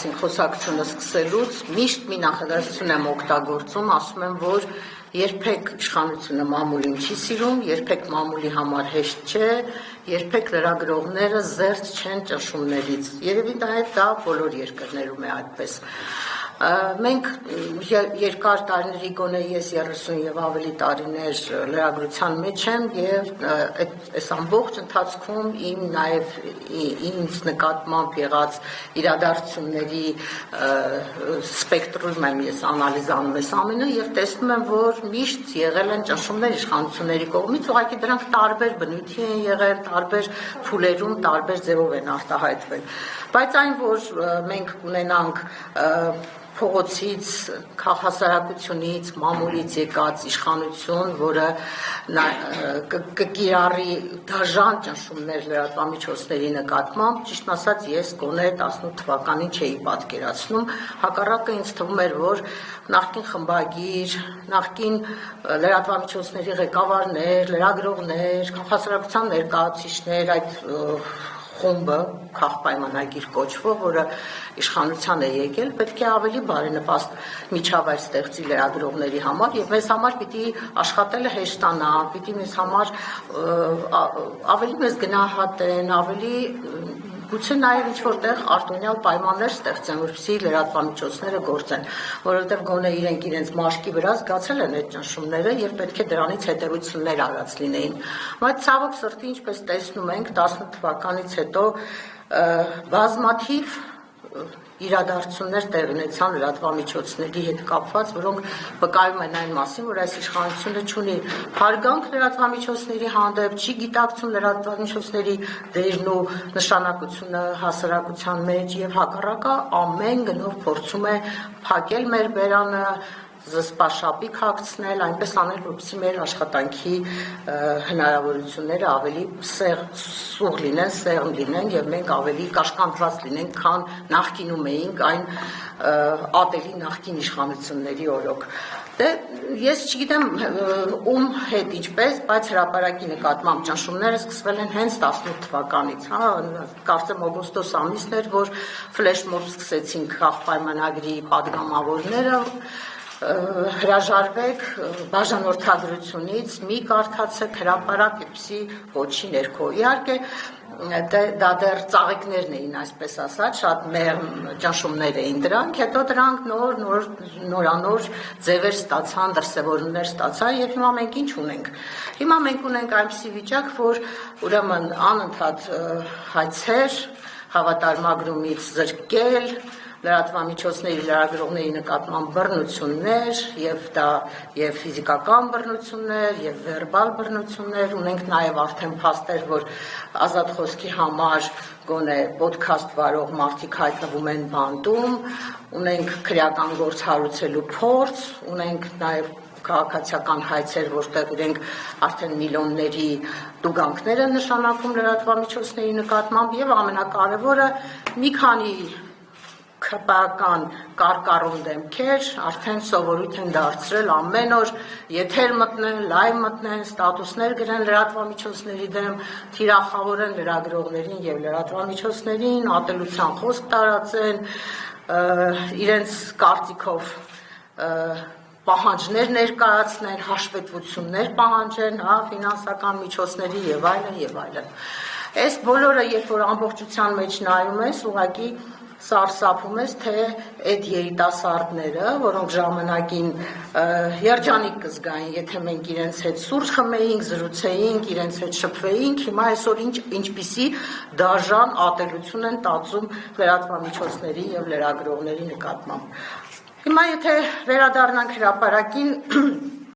մասին խոսակցությունը սկսելուց միշտ մի նախադասություն եմ օգտագործում, ասում եմ, որ երբեք իշխանությունը մամուլին չի սիրում, երբեք մամուլի համար հեշտ չէ, երբեք լրագրողները զերծ չեն ճնշումներից։ Երևի դա բոլոր երկրներում է այդպես։ Մենք երկար տարիների գոնե ես 30 եւ ավելի տարիներ լրագրության մեջ եմ եւ այս ամբողջ ընթացքում իմ նաեւ ինձ նկատմամբ եղած իրադարձությունների սպեկտրում եմ ես անալիզանում այս ամենը եւ տեսնում եմ, որ միշտ եղել են ճնշումներ իշխանությունների կողմից, ուղղակի դրանք տարբեր բնույթի են եղել, տարբեր փուլերում, տարբեր ձևով են արտահայտվել։ Բայց այն, որ մենք ունենանք փողոցից, քաղաքասարակությունից, մամուլից եկած իշխանություն, որը կկիրառի դաժան ճնշումներ լրատվամիջոցների նկատմամբ, ճիշտ ասած ես գոնե 18 թվականին չէի պատկերացնում, հակառակը ինձ թվում էր, որ նախկին խմբագիր, նախկին լրատվամիջոցների ղեկավարներ, լրագրողներ, քաղաքասարակության ներկայացուցիչներ, այդ խումբը, քաղպայմանագիր կոչվող, որը իշխանության է եկել, պետք է ավելի բարենպաստ միջավայր ստեղծի լրագրողների համար եւ մեզ համար պիտի աշխատելը հեշտանա, պիտի մեզ համար ավելի մեզ գնահատեն, ավելի գուցե նաև ինչ-որտեղ արտոնյալ պայմաններ ստեղծեն, որպեսզի լրատվամիջոցները գործեն, որովհետև գոնե իրենց մաշկի վրա զգացել են այդ ճնշումները եւ պետք է դրանից հետեւություններ արած լինեին։ Բայց ցավոք սրտի, ինչպես տեսնում ենք, 18 թվականից հետո բազմաթիվ իրադարձություններ տեղ ունեցան լրատվամիջոցների հետ կապված, որոնք վկայում են այն մասին, որ այս իշխանությունը չունի հարգանք լրատվամիջոցների հանդեպ, չի գիտակցում լրատվամիջոցների դերն ու նշանակությունը հասարակության մեջ եւ հակառակը ամեն գնով փորձում է փակել մեր բերանը, զսպաշապիկ հագցնել, այնպես անել, որպեսզի մեր աշխատանքի հնարավորությունները ավելի սուղ լինեն, սեղմ լինեն եւ մենք ավելի կաշկանդված լինենք, քան նախկինում էինք այն ատելի նախկին իշխանությունների օրոք։ Դե ես չգիտեմ ում հետ ինչպես, բայց հրապարակի նկատմամբ ճնշումները սկսվել են հենց 18 թվականից, կարծեմ օգոստոս ամիսն էր, որ ֆլեշմոբ սկսեցին քաղպայմանագրի падգամավորները հրաժարվեք բաժանորդագրությունից, մի կարդացեք հրապարակ, այդպիսի ոչի ներքո։ Իհարկե դա դեռ ծաղիկներն էին, այսպես ասած, շատ մեղմ ճնշումներ էին դրանք, հետո դրանք նորանոր ձևեր ստացան, դրսևորումներ ստացան եւ հիմա մենք ինչ ունենք։ Հիմա մենք ունենք այնպիսի վիճակ, որ ուրեմն անընդհատ հայցեր, հավատարմագրումից զրկել, լրատվամիջոցների լրագրողների նկատմամբ բռնություններ եւ ֆիզիկական բռնություններ եւ վերբալ բռնություններ, ունենք նաեւ արդեն փաստեր, որ ազատ խոսքի համար գոնե ոդքասթ վարող մարդիկ հայտնվում են բանտում, ունենք քրեական գործ հարուցելու փորձ, ունենք նաեւ քաղաքացիական հայցեր, որտեղ իրենք արդեն միլիոնների տուգանքներ են նշանակում լրատվամիջոցների նկատմամբ եւ ամենակարևորը մի քանի քպական կարկառուն դեմքեր արդեն սովորույթ են դարձրել ամեն օր եթեր մտնեն, լայվ մտնեն, ստատուսներ գրեն լրատվամիջոցների դեմ, թիրախավորեն լրագրողներին եւ լրատվամիջոցներին, ատելության խոսք տարածեն, իրենց կարծիքով պահանջներ ներկայացնեն, հաշվետվություններ պահանջեն, ֆինանսական միջոցների եւ այլն։ Այս բոլորը, երբ որ ամբողջության մեջ նայում ես, ուղղակի սարսափում ես, թե այդ երիտասարդները, որոնք ժամանակին երջանիկ կզգային, եթե մենք իրենց հետ սուրճ խմեինք, զրուցեինք, իրենց հետ շփվեինք, հիմա այսօր ինչպիսի դաժան ատելություն են տածում լրատվամիջոցների եւ լրագրողների նկատմամբ։ Հիմա եթե վերադառնանք հրապարակին,